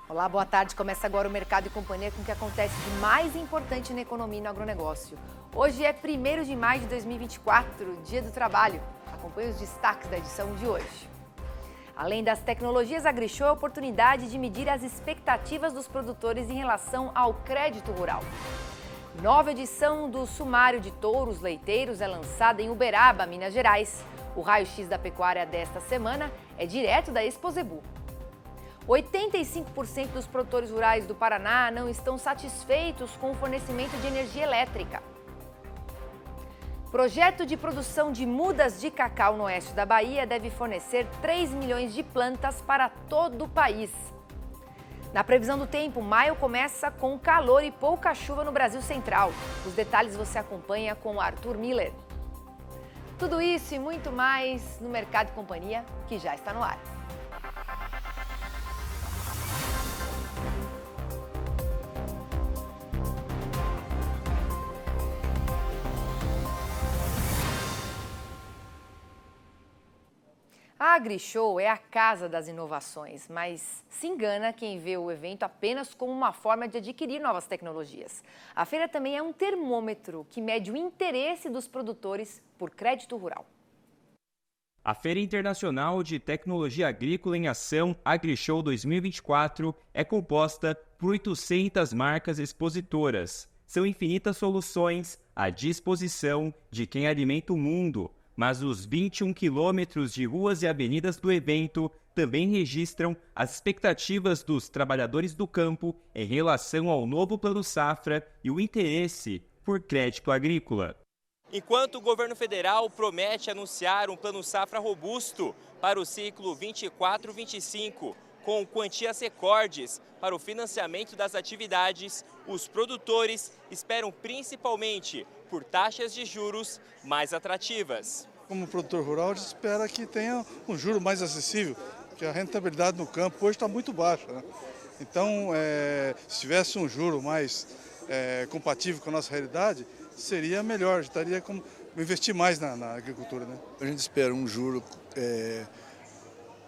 Olá, boa tarde. Começa agora o Mercado e Companhia com o que acontece de mais importante na economia e no agronegócio. Hoje é 1º de maio de 2024, Dia do Trabalho. Acompanhe os destaques da edição de hoje. Além das tecnologias, a AgriShow é a oportunidade de medir as expectativas dos produtores em relação ao crédito rural. Nova edição do Sumário de Touros Leiteiros é lançada em Uberaba, Minas Gerais. O raio-x da pecuária desta semana é direto da Exposebu. 85% dos produtores rurais do Paraná não estão satisfeitos com o fornecimento de energia elétrica. Projeto de produção de mudas de cacau no oeste da Bahia deve fornecer 3 milhões de plantas para todo o país. Na previsão do tempo, maio começa com calor e pouca chuva no Brasil Central. Os detalhes você acompanha com o Arthur Miller. Tudo isso e muito mais no Mercado e Companhia, que já está no ar. A AgriShow é a casa das inovações, mas se engana quem vê o evento apenas como uma forma de adquirir novas tecnologias. A feira também é um termômetro que mede o interesse dos produtores por crédito rural. A Feira Internacional de Tecnologia Agrícola em Ação, AgriShow 2024, é composta por 800 marcas expositoras. São infinitas soluções à disposição de quem alimenta o mundo. Mas os 21 quilômetros de ruas e avenidas do evento também registram as expectativas dos trabalhadores do campo em relação ao novo Plano Safra e o interesse por crédito agrícola. Enquanto o governo federal promete anunciar um Plano Safra robusto para o ciclo 24-25, com quantias recordes para o financiamento das atividades, os produtores esperam principalmente por taxas de juros mais atrativas. Como produtor rural, a gente espera que tenha um juro mais acessível, porque a rentabilidade no campo hoje está muito baixa, né? Então, se tivesse um juro mais compatível com a nossa realidade, seria melhor, a gente estaria como investir mais na agricultura, né? A gente espera um juro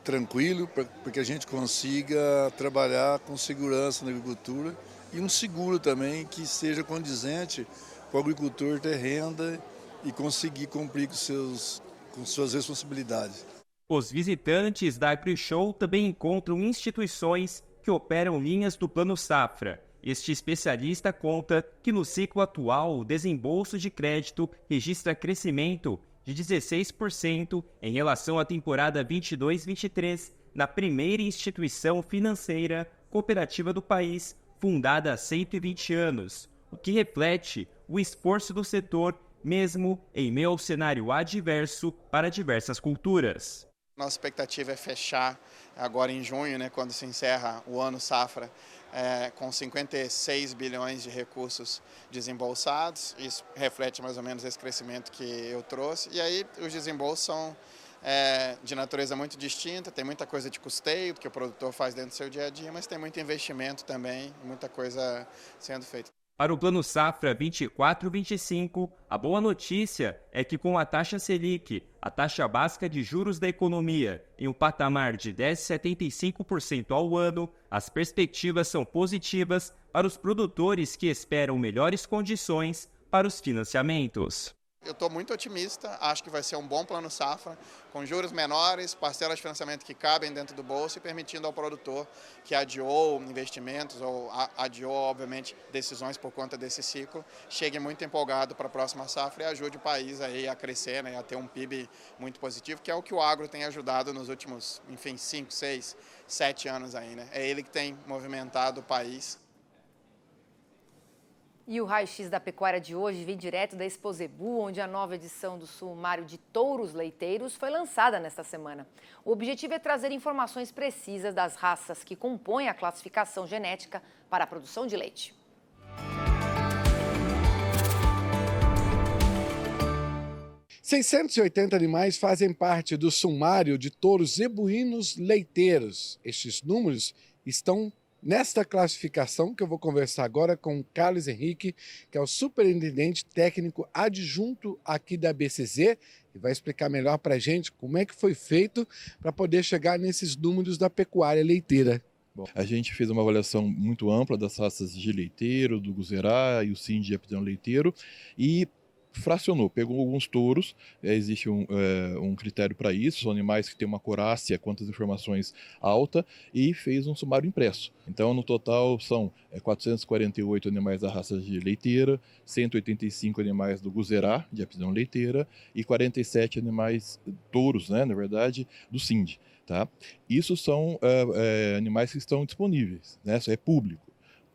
tranquilo para que a gente consiga trabalhar com segurança na agricultura e um seguro também que seja condizente para o agricultor ter renda e conseguir cumprir com suas responsabilidades. Os visitantes da AgriShow também encontram instituições que operam linhas do Plano Safra. Este especialista conta que no ciclo atual o desembolso de crédito registra crescimento de 16% em relação à temporada 22-23, na primeira instituição financeira cooperativa do país, fundada há 120 anos, o que reflete o esforço do setor, mesmo em meio ao cenário adverso para diversas culturas. Nossa expectativa é fechar agora em junho, né, quando se encerra o ano safra, com 56 bilhões de recursos desembolsados. Isso reflete mais ou menos esse crescimento que eu trouxe. E aí os desembolsos são de natureza muito distinta, tem muita coisa de custeio que o produtor faz dentro do seu dia a dia, mas tem muito investimento também, muita coisa sendo feita. Para o Plano Safra 24-25, a boa notícia é que com a taxa Selic, a taxa básica de juros da economia, em um patamar de 10,75% ao ano, as perspectivas são positivas para os produtores que esperam melhores condições para os financiamentos. Eu estou muito otimista, acho que vai ser um bom plano safra, com juros menores, parcelas de financiamento que cabem dentro do bolso e permitindo ao produtor que adiou investimentos ou adiou, obviamente, decisões por conta desse ciclo, chegue muito empolgado para a próxima safra e ajude o país aí a crescer, né, a ter um PIB muito positivo, que é o que o agro tem ajudado nos últimos, 5, 6, 7 anos aí, né? É ele que tem movimentado o país. E o raio-x da pecuária de hoje vem direto da Exposebu, onde a nova edição do Sumário de Touros Leiteiros foi lançada nesta semana. O objetivo é trazer informações precisas das raças que compõem a classificação genética para a produção de leite. – 680 animais fazem parte do Sumário de Touros Zebuínos Leiteiros. Estes números estão nesta classificação que eu vou conversar agora com o Carlos Henrique, que é o superintendente técnico adjunto aqui da BCZ, e vai explicar melhor para a gente como é que foi feito para poder chegar nesses números da pecuária leiteira. Bom, a gente fez uma avaliação muito ampla das raças de leiteiro, do Guzerá e o Sind de aptidão leiteiro e fracionou, pegou alguns touros, existe um critério para isso, são animais que têm uma acurácia quanto às informações alta, e fez um sumário impresso. Então, no total, são 448 animais da raça de leiteira, 185 animais do Guzerá, de aptidão leiteira, e 47 animais touros, né, na verdade, do Sind. Tá? Isso são animais que estão disponíveis, né? Isso é público.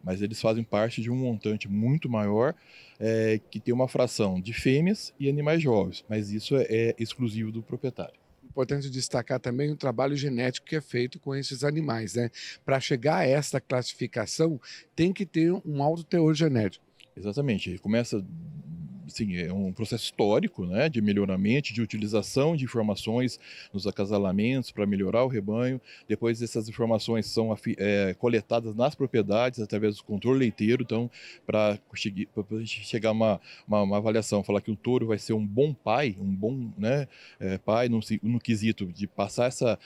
Mas eles fazem parte de um montante muito maior, que tem uma fração de fêmeas e animais jovens, mas isso é exclusivo do proprietário. Importante destacar também o trabalho genético que é feito com esses animais, né? Para chegar a esta classificação, tem que ter um alto teor genético. Exatamente, começa... Sim, é um processo histórico, né, de melhoramento, de utilização de informações nos acasalamentos para melhorar o rebanho. Depois essas informações são coletadas nas propriedades através do controle leiteiro. Então, para chegar a uma avaliação, falar que o touro vai ser um bom pai, pai no quesito de passar essa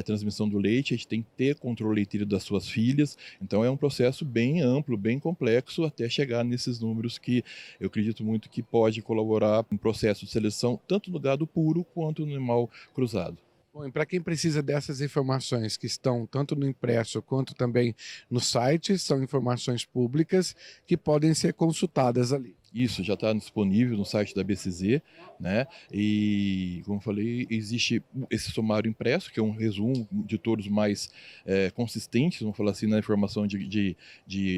transmissão do leite, a gente tem que ter controle leiteiro das suas filhas. Então, é um processo bem amplo, bem complexo, até chegar nesses números que eu acredito muito que pode colaborar no processo de seleção, tanto no gado puro quanto no animal cruzado. Bom, e para quem precisa dessas informações que estão tanto no impresso quanto também no site, são informações públicas que podem ser consultadas ali. Isso já está disponível no site da BCZ, né? E, como eu falei, existe esse sumário impresso, que é um resumo de touros mais consistentes, vamos falar assim, na informação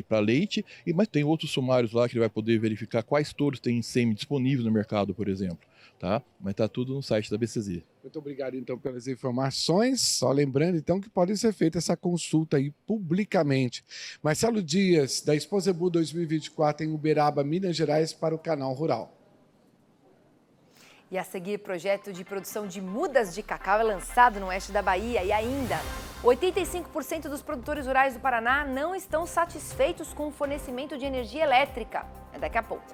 para leite, mas tem outros sumários lá que ele vai poder verificar quais touros têm sêmen disponível no mercado, por exemplo. Tá? Mas está tudo no site da BCZ. Muito obrigado, então, pelas informações. Só lembrando, então, que pode ser feita essa consulta aí publicamente. Marcelo Dias, da Expo Zebu 2024 em Uberaba, Minas Gerais, para o Canal Rural. E a seguir, projeto de produção de mudas de cacau é lançado no oeste da Bahia. E ainda, 85% dos produtores rurais do Paraná não estão satisfeitos com o fornecimento de energia elétrica. É daqui a pouco.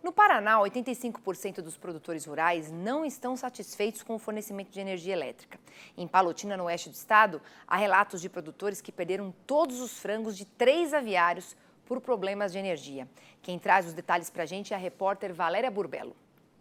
No Paraná, 85% dos produtores rurais não estão satisfeitos com o fornecimento de energia elétrica. Em Palotina, no oeste do estado, há relatos de produtores que perderam todos os frangos de 3 aviários por problemas de energia. Quem traz os detalhes para a gente é a repórter Valéria Burbello.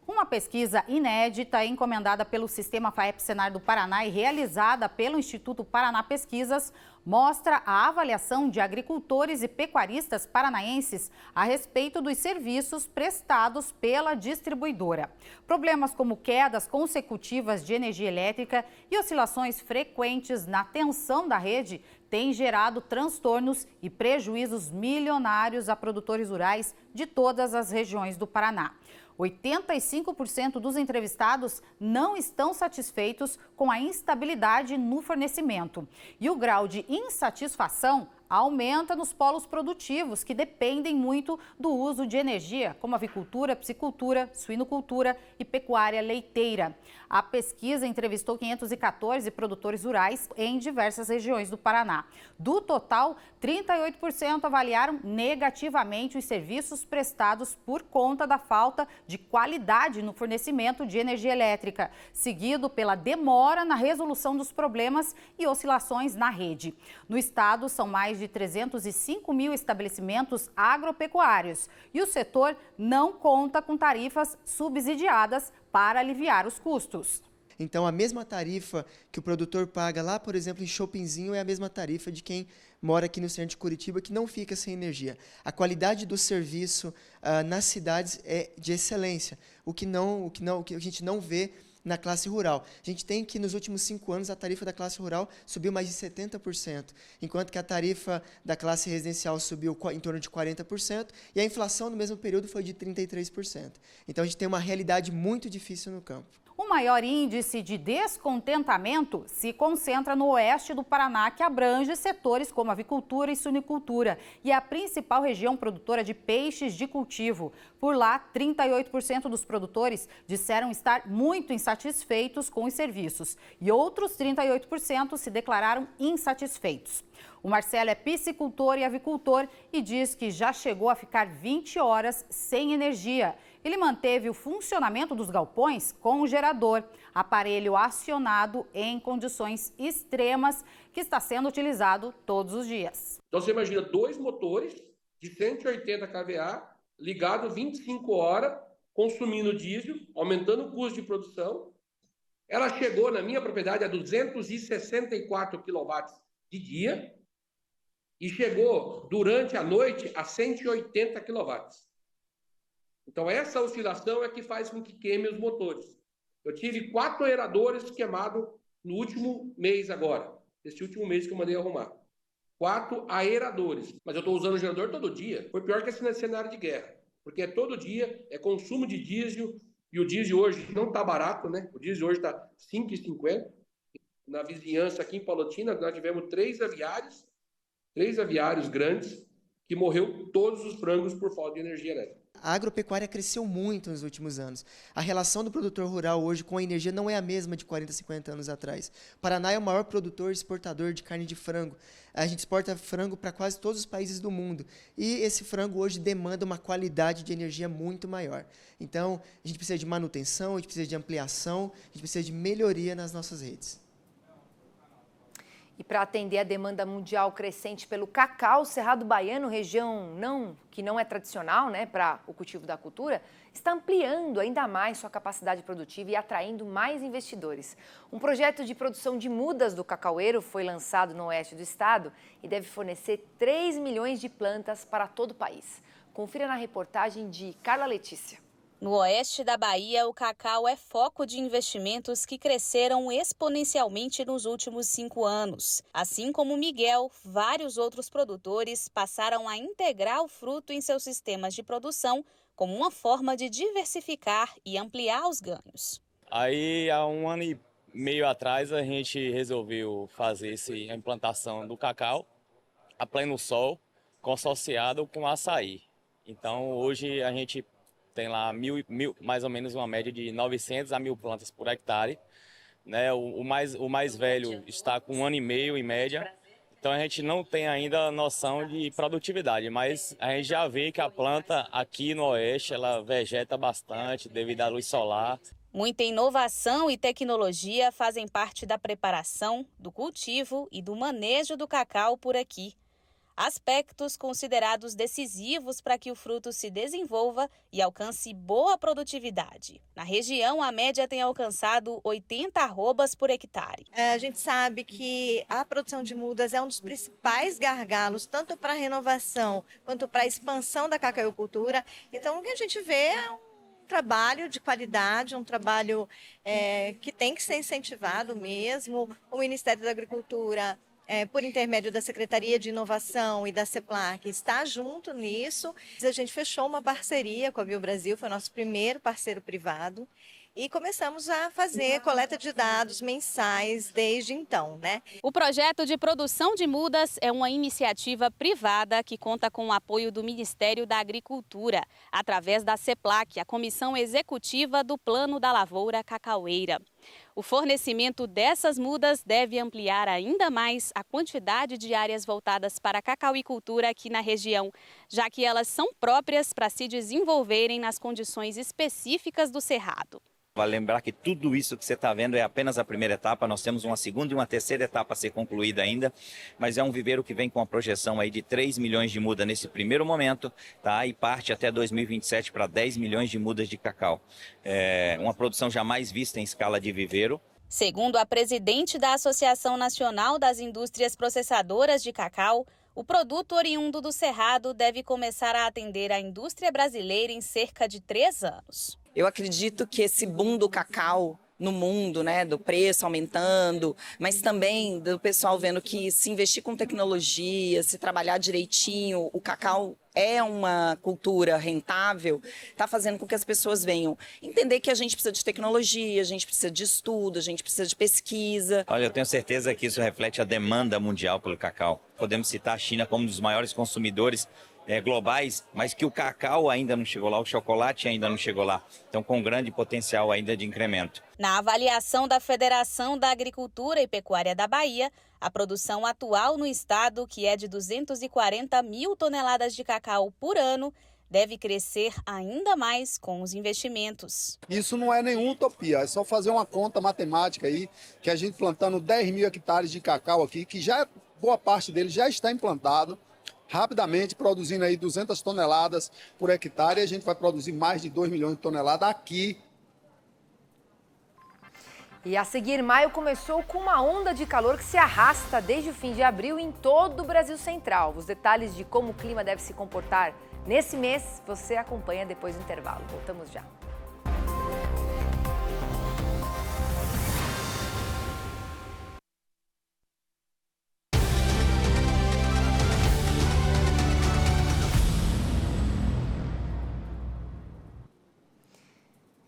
Uma pesquisa inédita encomendada pelo Sistema FAEP-Senar do Paraná e realizada pelo Instituto Paraná Pesquisas mostra a avaliação de agricultores e pecuaristas paranaenses a respeito dos serviços prestados pela distribuidora. Problemas como quedas consecutivas de energia elétrica e oscilações frequentes na tensão da rede têm gerado transtornos e prejuízos milionários a produtores rurais de todas as regiões do Paraná. 85% dos entrevistados não estão satisfeitos com a instabilidade no fornecimento. E o grau de insatisfação aumenta nos polos produtivos, que dependem muito do uso de energia, como avicultura, piscicultura, suinocultura e pecuária leiteira. A pesquisa entrevistou 514 produtores rurais em diversas regiões do Paraná. Do total, 38% avaliaram negativamente os serviços prestados por conta da falta de qualidade no fornecimento de energia elétrica, seguido pela demora na resolução dos problemas e oscilações na rede. No estado, são mais de 305 mil estabelecimentos agropecuários e o setor não conta com tarifas subsidiadas para aliviar os custos. Então, a mesma tarifa que o produtor paga lá, por exemplo, em Chopinzinho, é a mesma tarifa de quem mora aqui no centro de Curitiba, que não fica sem energia. A qualidade do serviço nas cidades é de excelência, o que a gente não vê na classe rural. A gente tem que, nos últimos 5 anos, a tarifa da classe rural subiu mais de 70%, enquanto que a tarifa da classe residencial subiu em torno de 40%, e a inflação no mesmo período foi de 33%. Então, a gente tem uma realidade muito difícil no campo. O maior índice de descontentamento se concentra no oeste do Paraná, que abrange setores como avicultura e suinicultura, e é a principal região produtora de peixes de cultivo. Por lá, 38% dos produtores disseram estar muito insatisfeitos com os serviços, e outros 38% se declararam insatisfeitos. O Marcelo é piscicultor e avicultor e diz que já chegou a ficar 20 horas sem energia. Ele manteve o funcionamento dos galpões com o gerador, aparelho acionado em condições extremas, que está sendo utilizado todos os dias. Então você imagina 2 motores de 180 kVA, ligado 25 horas, consumindo diesel, aumentando o custo de produção. Ela chegou na minha propriedade a 264 kW de dia e chegou durante a noite a 180 kW. Então essa oscilação é que faz com que queime os motores. Eu tive 4 aeradores queimados no último mês agora, esse último mês que eu mandei arrumar. 4 aeradores, mas eu estou usando o gerador todo dia. Foi pior que esse cenário de guerra, porque é todo dia, é consumo de diesel, e o diesel hoje não está barato, né? O diesel hoje está R$ 5,50. Na vizinhança aqui em Palotina, nós tivemos 3 aviários grandes, que morreu todos os frangos por falta de energia elétrica. A agropecuária cresceu muito nos últimos anos. A relação do produtor rural hoje com a energia não é a mesma de 40, 50 anos atrás. O Paraná é o maior produtor e exportador de carne de frango. A gente exporta frango para quase todos os países do mundo. E esse frango hoje demanda uma qualidade de energia muito maior. Então, a gente precisa de manutenção, a gente precisa de ampliação, a gente precisa de melhoria nas nossas redes. E para atender a demanda mundial crescente pelo cacau, o Cerrado Baiano, região que não é tradicional, né, para o cultivo da cultura, está ampliando ainda mais sua capacidade produtiva e atraindo mais investidores. Um projeto de produção de mudas do cacaueiro foi lançado no oeste do estado e deve fornecer 3 milhões de plantas para todo o país. Confira na reportagem de Carla Letícia. No oeste da Bahia, o cacau é foco de investimentos que cresceram exponencialmente nos últimos 5 anos. Assim como Miguel, vários outros produtores passaram a integrar o fruto em seus sistemas de produção como uma forma de diversificar e ampliar os ganhos. Aí, há 1 ano e meio atrás, a gente resolveu fazer a implantação do cacau a pleno sol, consociado com açaí. Então, hoje a gente tem lá mais ou menos uma média de 900 a 1.000 plantas por hectare. Né? O mais velho está com 1 ano e meio em média. Então a gente não tem ainda noção de produtividade, mas a gente já vê que a planta aqui no oeste ela vegeta bastante devido à luz solar. Muita inovação e tecnologia fazem parte da preparação, do cultivo e do manejo do cacau por aqui. Aspectos considerados decisivos para que o fruto se desenvolva e alcance boa produtividade. Na região, a média tem alcançado 80 arrobas por hectare. A gente sabe que a produção de mudas é um dos principais gargalos, tanto para a renovação quanto para a expansão da cacauicultura. Então, o que a gente vê é um trabalho de qualidade, um trabalho que tem que ser incentivado mesmo. O Ministério da Agricultura, por intermédio da Secretaria de Inovação e da CEPLAC, está junto nisso. A gente fechou uma parceria com a BioBrasil, foi o nosso primeiro parceiro privado, e começamos a fazer coleta de dados mensais desde então, né? O projeto de produção de mudas é uma iniciativa privada que conta com o apoio do Ministério da Agricultura, através da CEPLAC, a Comissão Executiva do Plano da Lavoura Cacaueira. O fornecimento dessas mudas deve ampliar ainda mais a quantidade de áreas voltadas para a cacauicultura aqui na região, já que elas são próprias para se desenvolverem nas condições específicas do Cerrado. Vale lembrar que tudo isso que você está vendo é apenas a primeira etapa, nós temos uma segunda e uma terceira etapa a ser concluída ainda, mas é um viveiro que vem com uma projeção aí de 3 milhões de mudas nesse primeiro momento, tá? E parte até 2027 para 10 milhões de mudas de cacau. É uma produção jamais vista em escala de viveiro. Segundo a presidente da Associação Nacional das Indústrias Processadoras de Cacau, o produto oriundo do Cerrado deve começar a atender a indústria brasileira em cerca de 3 anos. Eu acredito que esse boom do cacau no mundo, né, do preço aumentando, mas também do pessoal vendo que se investir com tecnologia, se trabalhar direitinho, o cacau é uma cultura rentável, está fazendo com que as pessoas venham entender que a gente precisa de tecnologia, a gente precisa de estudo, a gente precisa de pesquisa. Olha, eu tenho certeza que isso reflete a demanda mundial pelo cacau. Podemos citar a China como um dos maiores consumidores globais, mas que o cacau ainda não chegou lá, o chocolate ainda não chegou lá. Então, com grande potencial ainda de incremento. Na avaliação da Federação da Agricultura e Pecuária da Bahia, a produção atual no estado, que é de 240 mil toneladas de cacau por ano, deve crescer ainda mais com os investimentos. Isso não é nenhuma utopia, é só fazer uma conta matemática aí, que a gente plantando 10 mil hectares de cacau aqui, que já boa parte dele já está implantado, rapidamente produzindo aí 200 toneladas por hectare, e a gente vai produzir mais de 2 milhões de toneladas aqui. E a seguir, maio começou com uma onda de calor que se arrasta desde o fim de abril em todo o Brasil Central. Os detalhes de como o clima deve se comportar nesse mês, você acompanha depois do intervalo. Voltamos já.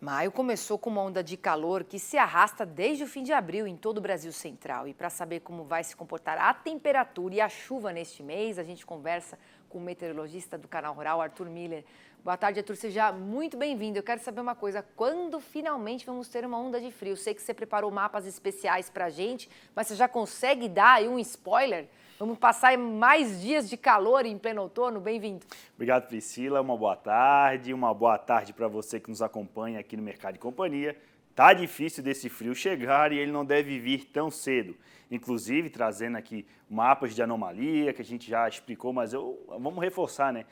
Maio começou com uma onda de calor que se arrasta desde o fim de abril em todo o Brasil Central. E para saber como vai se comportar a temperatura e a chuva neste mês, a gente conversa com o meteorologista do Canal Rural, Arthur Miller. Boa tarde, Arthur. Seja muito bem-vindo. Eu quero saber uma coisa. Quando finalmente vamos ter uma onda de frio? Sei que você preparou mapas especiais para a gente, mas você já consegue dar aí um spoiler? Vamos passar mais dias de calor em pleno outono? Bem-vindo. Obrigado, Priscila. Uma boa tarde para você que nos acompanha aqui no Mercado e Companhia. Tá difícil desse frio chegar e ele não deve vir tão cedo. Inclusive, trazendo aqui mapas de anomalia, que a gente já explicou, mas vamos reforçar, né?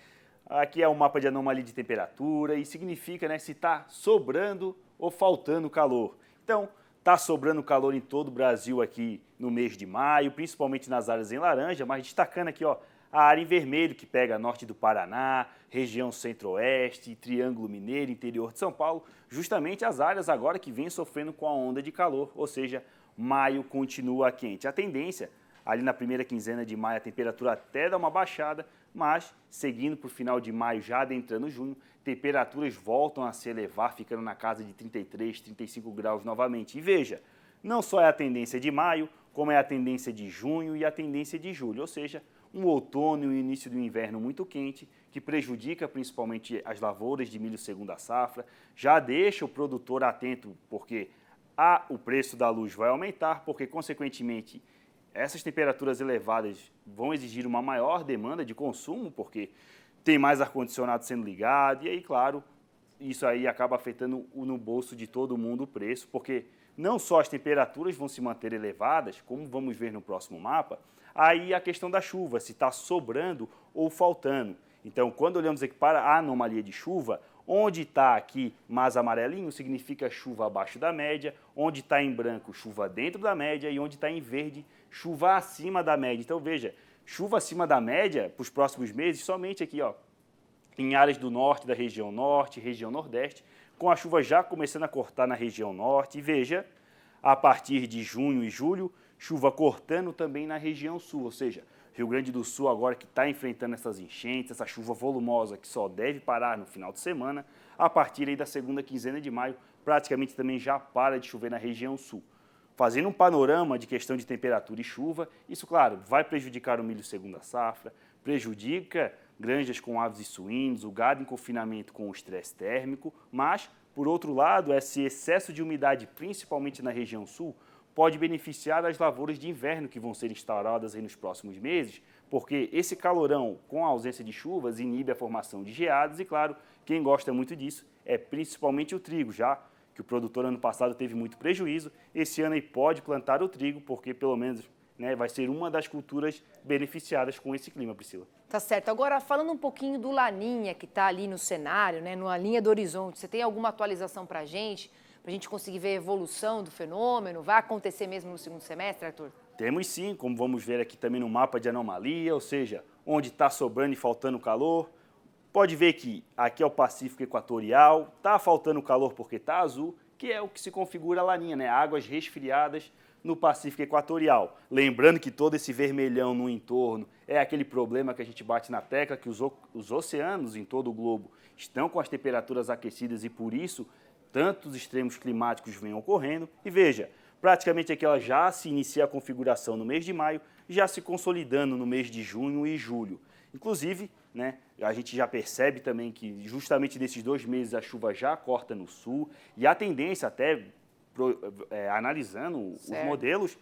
Aqui é um mapa de anomalia de temperatura e significa, né, se está sobrando ou faltando calor. Então, está sobrando calor em todo o Brasil aqui no mês de maio, principalmente nas áreas em laranja, mas destacando aqui, ó, a área em vermelho, que pega norte do Paraná, região centro-oeste, Triângulo Mineiro, interior de São Paulo, justamente as áreas agora que vêm sofrendo com a onda de calor, ou seja, maio continua quente. A tendência, ali na primeira quinzena de maio, a temperatura até dá uma baixada, mas seguindo para o final de maio, já adentrando junho, temperaturas voltam a se elevar, ficando na casa de 33, 35 graus novamente. E veja, não só é a tendência de maio, como é a tendência de junho e a tendência de julho, ou seja, um outono e o início do inverno muito quente, que prejudica principalmente as lavouras de milho segunda safra, já deixa o produtor atento, porque o preço da luz vai aumentar, porque consequentemente essas temperaturas elevadas vão exigir uma maior demanda de consumo, porque tem mais ar-condicionado sendo ligado, e aí, claro, isso aí acaba afetando no bolso de todo mundo o preço, porque não só as temperaturas vão se manter elevadas, como vamos ver no próximo mapa, aí a questão da chuva, se está sobrando ou faltando. Então, quando olhamos aqui para a anomalia de chuva, onde está aqui mais amarelinho significa chuva abaixo da média, onde está em branco, chuva dentro da média, e onde está em verde, chuva acima da média. Então, veja, chuva acima da média para os próximos meses somente aqui, ó, em áreas do norte, da região norte, região nordeste, com a chuva já começando a cortar na região norte. E veja, a partir de junho e julho, chuva cortando também na região sul, ou seja, Rio Grande do Sul agora que está enfrentando essas enchentes, essa chuva volumosa que só deve parar no final de semana, a partir aí da segunda quinzena de maio, praticamente também já para de chover na região sul. Fazendo um panorama de questão de temperatura e chuva, isso, claro, vai prejudicar o milho segunda safra, prejudica granjas com aves e suínos, o gado em confinamento com o estresse térmico, mas, por outro lado, esse excesso de umidade, principalmente na região sul, pode beneficiar as lavouras de inverno que vão ser instauradas aí nos próximos meses, porque esse calorão com a ausência de chuvas inibe a formação de geadas e, claro, quem gosta muito disso é principalmente o trigo, já que o produtor ano passado teve muito prejuízo, esse ano aí pode plantar o trigo, porque pelo menos, né, vai ser uma das culturas beneficiadas com esse clima, Priscila. Tá certo. Agora, falando um pouquinho do Laninha, que está ali no cenário, né, na linha do horizonte, você tem alguma atualização para a gente conseguir ver a evolução do fenômeno? Vai acontecer mesmo no segundo semestre, Arthur? Temos sim, como vamos ver aqui também no mapa de anomalia, ou seja, onde está sobrando e faltando calor. Pode ver que aqui é o Pacífico Equatorial, está faltando calor porque está azul, que é o que se configura a Laninha, né? Águas resfriadas no Pacífico Equatorial. Lembrando que todo esse vermelhão no entorno é aquele problema que a gente bate na tecla, que os oceanos em todo o globo estão com as temperaturas aquecidas e por isso tantos extremos climáticos vêm ocorrendo. E veja, praticamente aqui ela já se inicia a configuração no mês de maio, já se consolidando no mês de junho e julho. Inclusive, né, a gente já percebe também que justamente nesses 2 meses a chuva já corta no sul e a tendência até, analisando os modelos,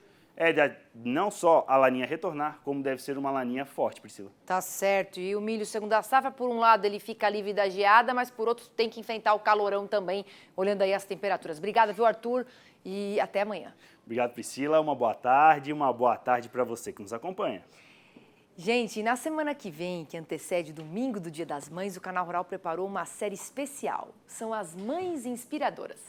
não só a laninha retornar, como deve ser uma laninha forte, Priscila. Tá certo. E o milho segundo a safra, por um lado, ele fica livre da geada, mas por outro tem que enfrentar o calorão também, olhando aí as temperaturas. Obrigada, viu, Arthur? E até amanhã. Obrigado, Priscila. Uma boa tarde para você que nos acompanha. Gente, na semana que vem, que antecede o domingo do Dia das Mães, o Canal Rural preparou uma série especial. São as Mães Inspiradoras.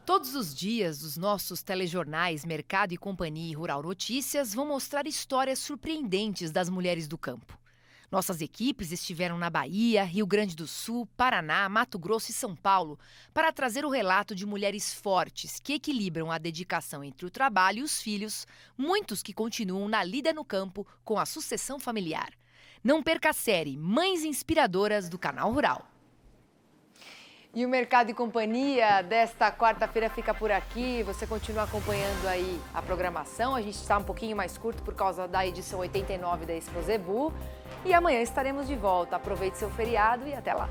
Todos os dias, os nossos telejornais Mercado e Companhia e Rural Notícias vão mostrar histórias surpreendentes das mulheres do campo. Nossas equipes estiveram na Bahia, Rio Grande do Sul, Paraná, Mato Grosso e São Paulo para trazer o relato de mulheres fortes que equilibram a dedicação entre o trabalho e os filhos, muitos que continuam na lida no campo com a sucessão familiar. Não perca a série Mães Inspiradoras do Canal Rural. E o Mercado e Companhia desta quarta-feira fica por aqui. Você continua acompanhando aí a programação. A gente está um pouquinho mais curto por causa da edição 89 da Expo Zebu. E amanhã estaremos de volta. Aproveite seu feriado e até lá.